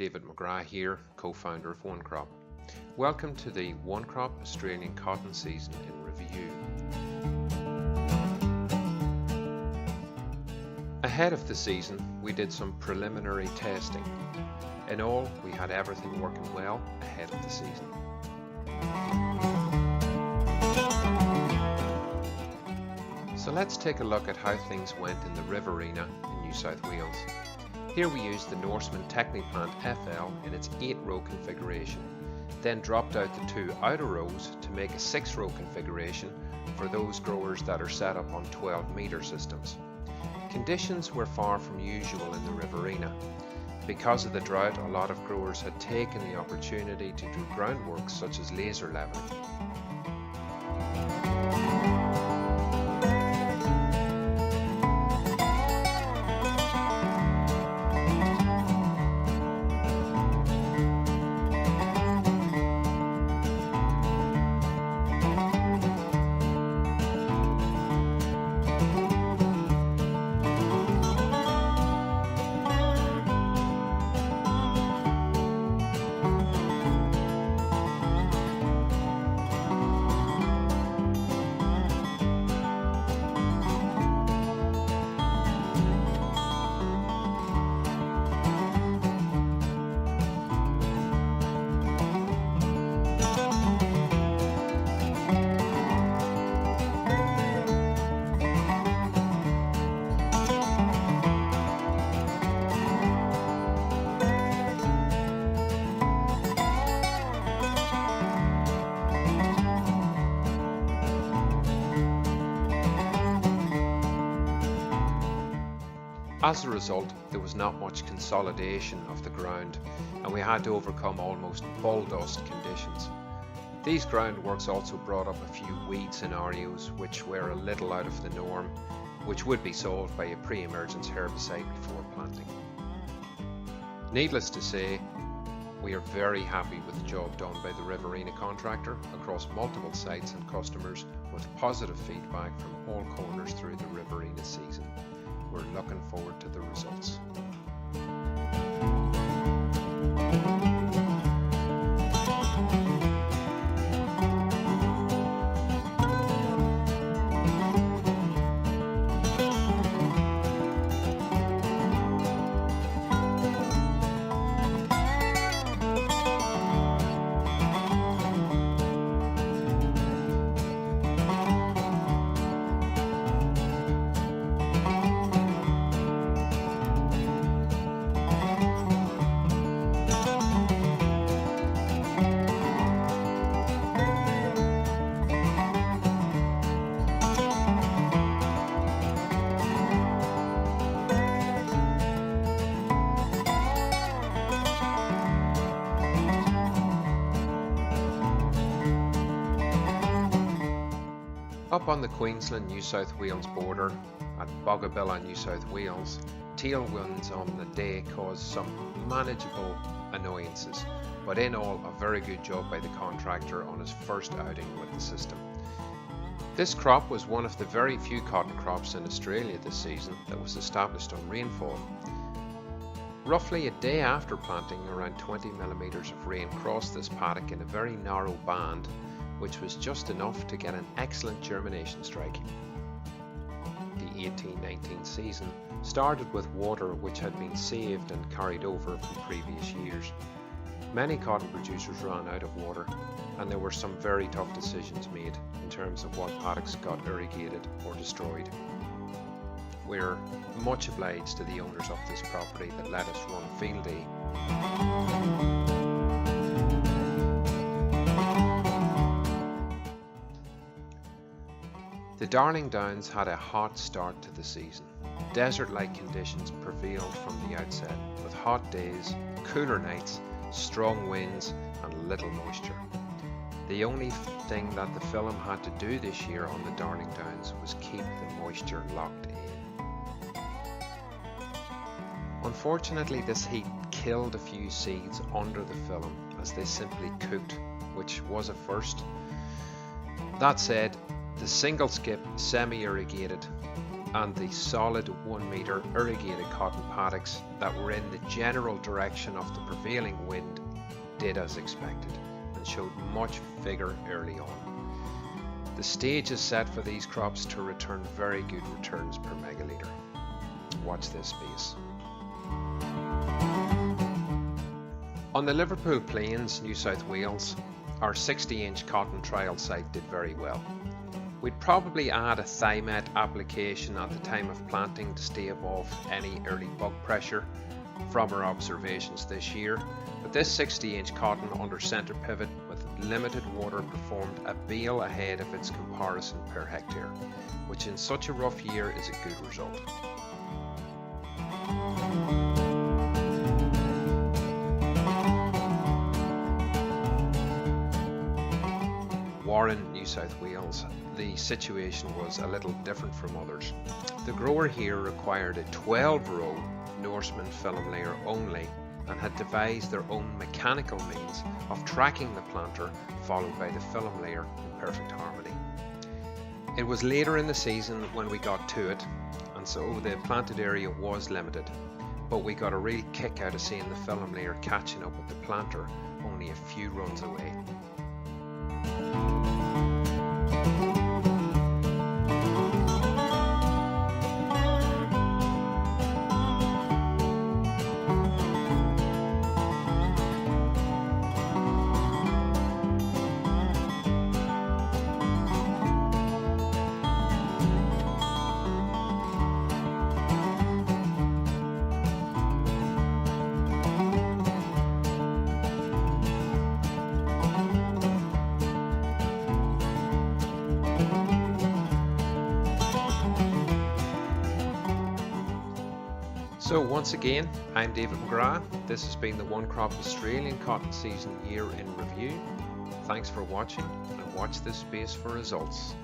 David McGrath here, co-founder of OneCrop. Welcome to the OneCrop Australian cotton season in review. Ahead of the season, we did some preliminary testing. In all, we had everything working well ahead of the season. So let's take a look at how things went in the Riverina in New South Wales. Here we used the Norseman Techniplant FL in its 8-row configuration, then dropped out the 2 outer rows to make a 6-row configuration for those growers that are set up on 12-metre systems. Conditions were far from usual in the Riverina. Because of the drought, a lot of growers had taken the opportunity to do groundwork such as laser levelling. As a result, there was not much consolidation of the ground, and we had to overcome almost bull dust conditions. These groundworks also brought up a few weed scenarios which were a little out of the norm, which would be solved by a pre-emergence herbicide before planting. Needless to say, we are very happy with the job done by the Riverina contractor across multiple sites and customers, with positive feedback from all corners through the Riverina season. We're looking forward to the results. Up on the Queensland-New South Wales border at Bogabilla, New South Wales, tailwinds on the day caused some manageable annoyances, but in all a very good job by the contractor on his first outing with the system. This crop was one of the very few cotton crops in Australia this season that was established on rainfall. Roughly a day after planting, around 20mm of rain crossed this paddock in a very narrow band, which was just enough to get an excellent germination strike. The 18-19 season started with water which had been saved and carried over from previous years. Many cotton producers ran out of water, and there were some very tough decisions made in terms of what paddocks got irrigated or destroyed. We're much obliged to the owners of this property that let us run field day. The Darling Downs had a hot start to the season. Desert-like conditions prevailed from the outset, with hot days, cooler nights, strong winds and little moisture. The only thing that the film had to do this year on the Darling Downs was keep the moisture locked in. Unfortunately, this heat killed a few seeds under the film as they simply cooked, which was a first. That said, the single skip semi-irrigated and the solid 1 metre irrigated cotton paddocks that were in the general direction of the prevailing wind did as expected and showed much vigour early on. The stage is set for these crops to return very good returns per megalitre. Watch this space. On the Liverpool Plains, New South Wales, our 60-inch cotton trial site did very well. We'd probably add a Thimet application at the time of planting to stay above any early bug pressure from our observations this year, but this 60-inch cotton under centre pivot with limited water performed a bale ahead of its comparison per hectare, which in such a rough year is a good result. Warren, New South Wales, the situation was a little different from others. The grower here required a 12-row Norseman film layer only and had devised their own mechanical means of tracking the planter followed by the film layer in perfect harmony. It was later in the season when we got to it, and so the planted area was limited, but we got a real kick out of seeing the film layer catching up with the planter only a few runs away. So once again, I'm David McGrath. This has been the OneCrop Australian Cotton Season Year in Review. Thanks for watching and watch this space for results.